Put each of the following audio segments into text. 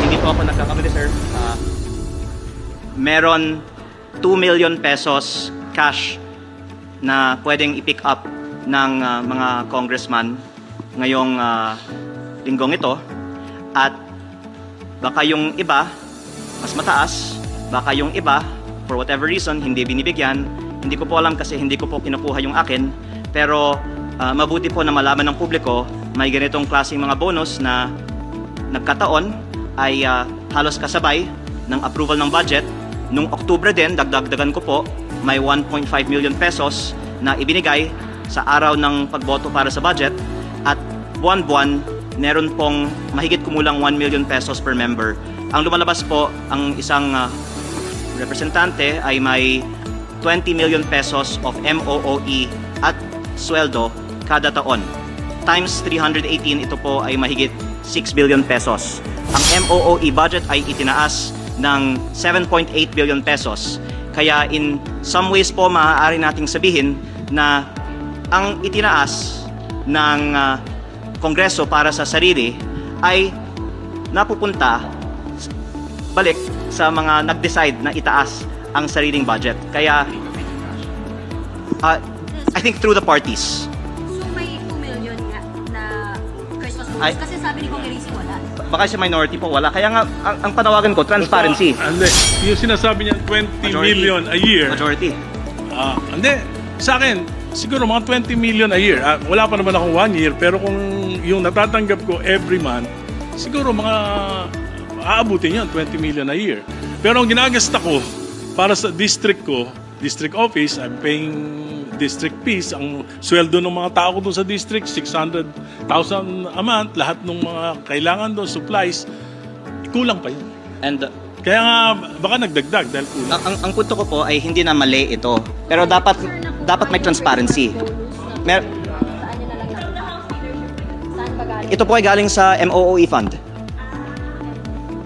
hindi po ako nagkakamali, sir. Meron 2 million pesos cash na pwedeng i-pick up ng mga congressman ngayong linggong ito. At baka yung iba, mas mataas. Baka yung iba, for whatever reason, hindi binibigyan. Hindi ko po alam kasi hindi ko po kinukuha yung akin. Pero mabuti po na malaman ng publiko, may ganitong klaseng mga bonus na nagkataon ay halos kasabay ng approval ng budget. Nung Oktubre din, dagdagan ko po, may 1.5 million pesos na ibinigay sa araw ng pagboto para sa budget. At buwan-buwan, meron pong mahigit kumulang 1 million pesos per member. Ang lumalabas po, ang isang representante ay may 20 million pesos of MOOE at sweldo kada taon. Times 318, ito po ay mahigit 6 billion pesos. Ang MOOE budget ay itinaas ng 7.8 billion pesos. Kaya in some ways po maaari nating sabihin na ang itinaas ng Kongreso para sa sarili ay napupunta balik sa mga nag-decide na itaas ang sariling budget. Kaya I think through the parties. So may 2 million nga na Christmas bonus kasi sabi ni Congressman wala. Baka sa minority po wala. Kaya nga ang panawagan ko, transparency. Hindi. Yung sinasabi niya 20 Majority. million a year. Majority. Hindi. Sa akin, siguro mga 20 million a year. Wala pa naman akong 1 year, pero kung yung natatanggap ko every month, siguro mga aabutin yun, 20 million a year. Pero ang ginagasta ko para sa district ko, district office, I'm paying district fees. Ang sweldo ng mga tao ko doon sa district, 600,000 a month. Lahat ng mga kailangan doon, supplies, kulang pa yun. And Kaya nga, baka nagdagdag dahil kulang. ang punto ko po ay hindi na mali ito. Pero dapat may transparency. Saan nyo na lang saan ba galing? Ito po ay galing sa MOOE fund.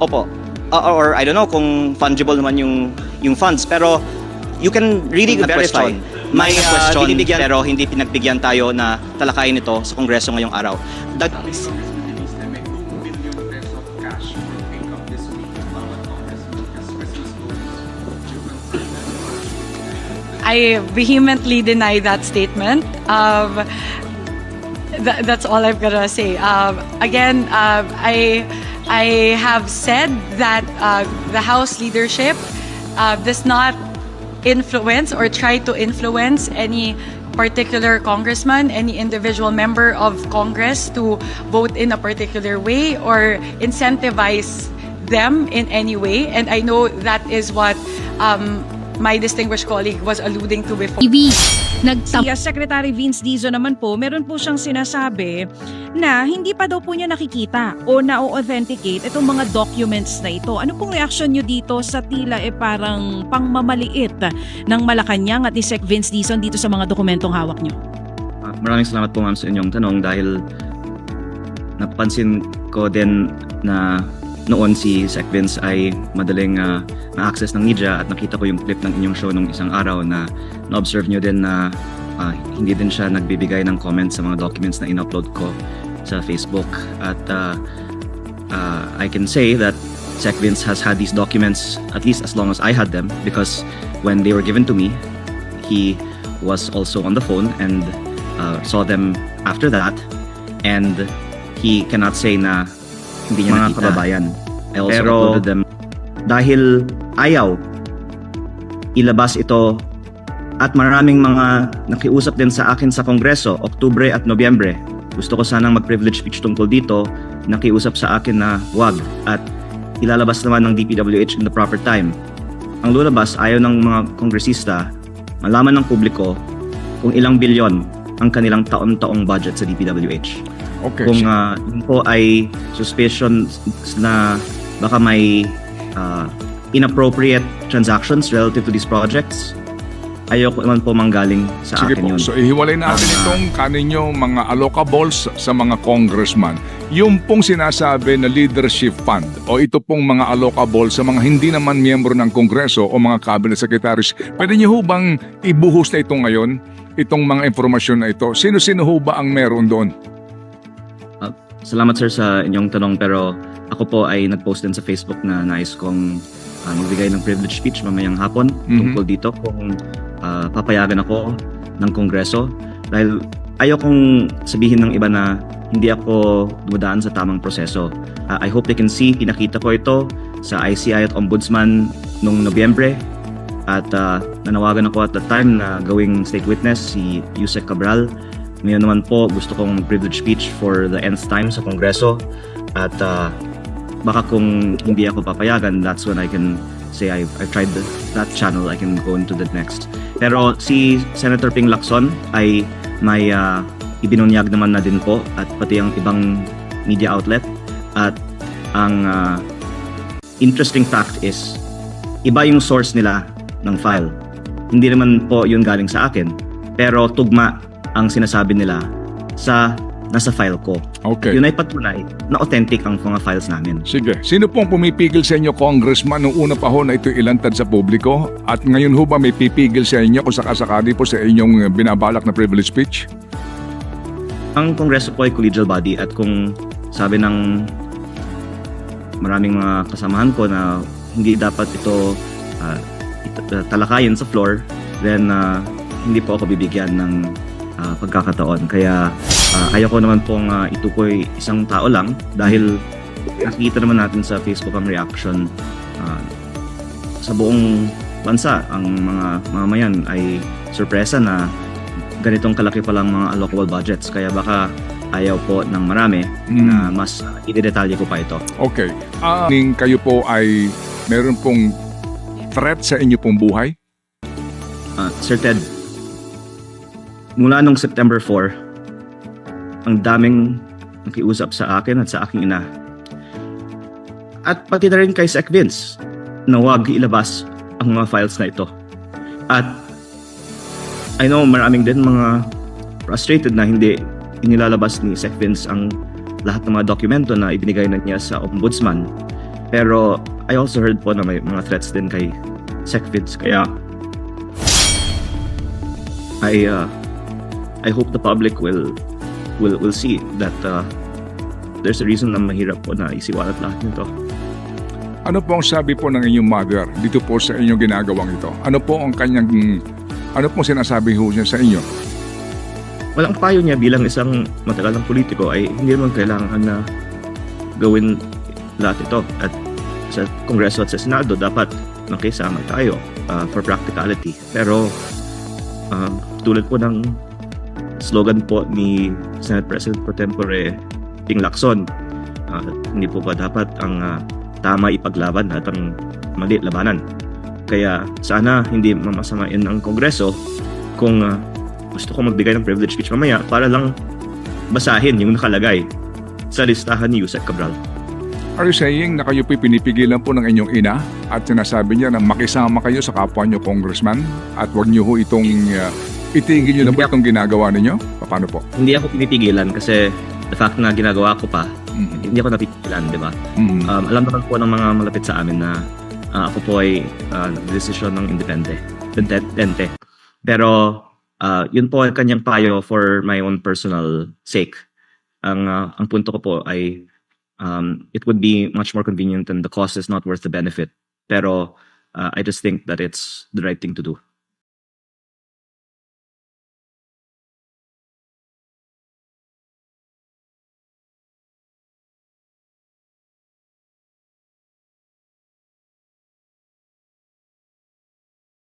Opo. Or I don't know kung fungible naman yung funds, pero you can really verify. May binibigyan pero hindi pinagbigyan tayo na talakayin ito sa Kongreso ngayong araw. I vehemently deny that statement. That's all I'm gonna say. Again, I have said that the House leadership does not influence or try to influence any particular congressman, any individual member of Congress to vote in a particular way or incentivize them in any way. And I know that is what my distinguished colleague was alluding to before. Si Secretary Vince Dizon naman po, meron po siyang sinasabi na hindi pa daw po niya nakikita o na-authenticate itong mga documents na ito. Ano pong reaksyon niyo dito sa tila parang pangmamaliit ng Malacanang at ni Sec Vince Dizon dito sa mga dokumentong hawak niyo? Maraming salamat po ma'am sa inyong tanong dahil napansin ko din na noon si Sec Vince ay madaling na-access ng media at nakita ko yung clip ng inyong show nung isang araw na na-observe nyo din na hindi din siya nagbibigay ng comments sa mga documents na in-upload ko sa Facebook. At I can say that Sec Vince has had these documents at least as long as I had them because when they were given to me, he was also on the phone and saw them after that, and he cannot say na hindi niya nakita. Kababayan. I also uploaded them dahil ayaw ilabas ito at maraming mga nakiusap din sa akin sa Kongreso, Oktubre at Nobyembre. Gusto ko sanang mag-privilege speech tungkol dito, nakiusap sa akin na wag at ilalabas naman ng DPWH in the proper time. Ang lulabas, ayaw ng mga kongresista malaman ng publiko kung ilang bilyon ang kanilang taon-taong budget sa DPWH. Okay. Kung yun po ay suspicion na baka may inappropriate transactions relative to these projects, ayoko naman po manggaling sa Sige akin po. yun. So ihiwalay natin itong kaninyo mga allocables sa mga congressman. Yung pong sinasabi na leadership fund o ito pong mga allocables sa mga hindi naman miyembro ng Kongreso o mga cabinet secretaries, pwede niyo ho bang ibuhos na ito ngayon? Itong mga informasyon na ito. Sino-sino ho ba ang meron doon? Salamat sir sa inyong tanong pero ako po ay nag-post din sa Facebook na nais kong magbigay ng privilege speech mamayang hapon tungkol dito kung papayagan ako ng Kongreso. Dahil ayokong sabihin ng iba na hindi ako dumadaan sa tamang proseso. I hope they can see, pinakita ko ito sa ICI at Ombudsman noong Nobyembre. At nanawagan ako at the time na gawing state witness si Yusek Cabral. Ngayon naman po gusto kong privilege speech for the nth time sa Kongreso. At baka kung hindi ako papayagan, that's when I can say I've tried that channel, I can go into the next. Pero si Senator Ping Lacson ay may ibinunyag naman na din po at pati ang ibang media outlet. At ang interesting fact is, iba yung source nila ng file. Hindi naman po yun galing sa akin. Pero tugma ang sinasabi nila sa nasa file ko. Okay. Yun ay patunay na authentic ang mga files namin. Sige. Sino pong pumipigil sa inyo, Congressman, nung una pa ho na ito ilantad sa publiko? At ngayon ho ba may pipigil sa inyo kung sakasakali po sa inyong binabalak na privilege speech? Ang Kongreso po ay collegial body at kung sabi ng maraming mga kasamahan ko na hindi dapat ito talakayin sa floor, then hindi po ako bibigyan ng pagkakataon. Kaya ayoko naman pong itukoy isang tao lang dahil nakikita naman natin sa Facebook ang reaction sa buong bansa. Ang mga mamamayan ay sorpresa na ganitong kalaki palang mga allocable budgets. Kaya baka ayaw po ng marami na mas idedetalye ko pa ito. Okay. Kayo po ay meron pong threat sa inyo pong buhay? Sir Ted, mula nung September 4, ang daming nakiusap sa akin at sa aking ina. At pati na rin kay Sec Vince na huwag ilabas ang mga files na ito. At I know maraming din mga frustrated na hindi inilalabas ni Sec Vince ang lahat ng mga dokumento na ibinigay na niya sa Ombudsman. Pero I also heard po na may mga threats din kay Sec Vince. Kaya I hope the public will see that there's a reason na mahirap po na isiwalat lahat nito. Ano po ang sabi po ng inyong mother dito po sa inyong ginagawang ito? Ano po ang ano pong sinasabi ho niya sa inyo? Walang payo niya bilang isang matagalang politiko ay hindi naman kailangan na gawin lahat ito. At sa Kongreso at sa Senado dapat makisama tayo for practicality. Pero tulad po ng slogan po ni Senate President Pro Tempore Ping Lacson, hindi po ba dapat ang tama ipaglaban at ang mali labanan? Kaya sana hindi mamasamain ang Kongreso kung gusto ko magbigay ng privilege speech mamaya para lang basahin yung nakalagay sa listahan ni Yusek Cabral. Are you saying na kayo pinipigilan po ng inyong ina at sinasabi niya na makisama kayo sa kapwa niyo, Congressman, at huwag niyo ho itong itigil niyo na po itong ginagawa ninyo? Paano po? Hindi ako pinipigilan kasi the fact na ginagawa ko pa, hindi ako napipigilan, di ba? Alam naman po ng mga malapit sa amin na ako po ay decision ng independente. Pero yun po ang kanyang payo for my own personal sake. Ang punto ko po ay it would be much more convenient and the cost is not worth the benefit. Pero I just think that it's the right thing to do.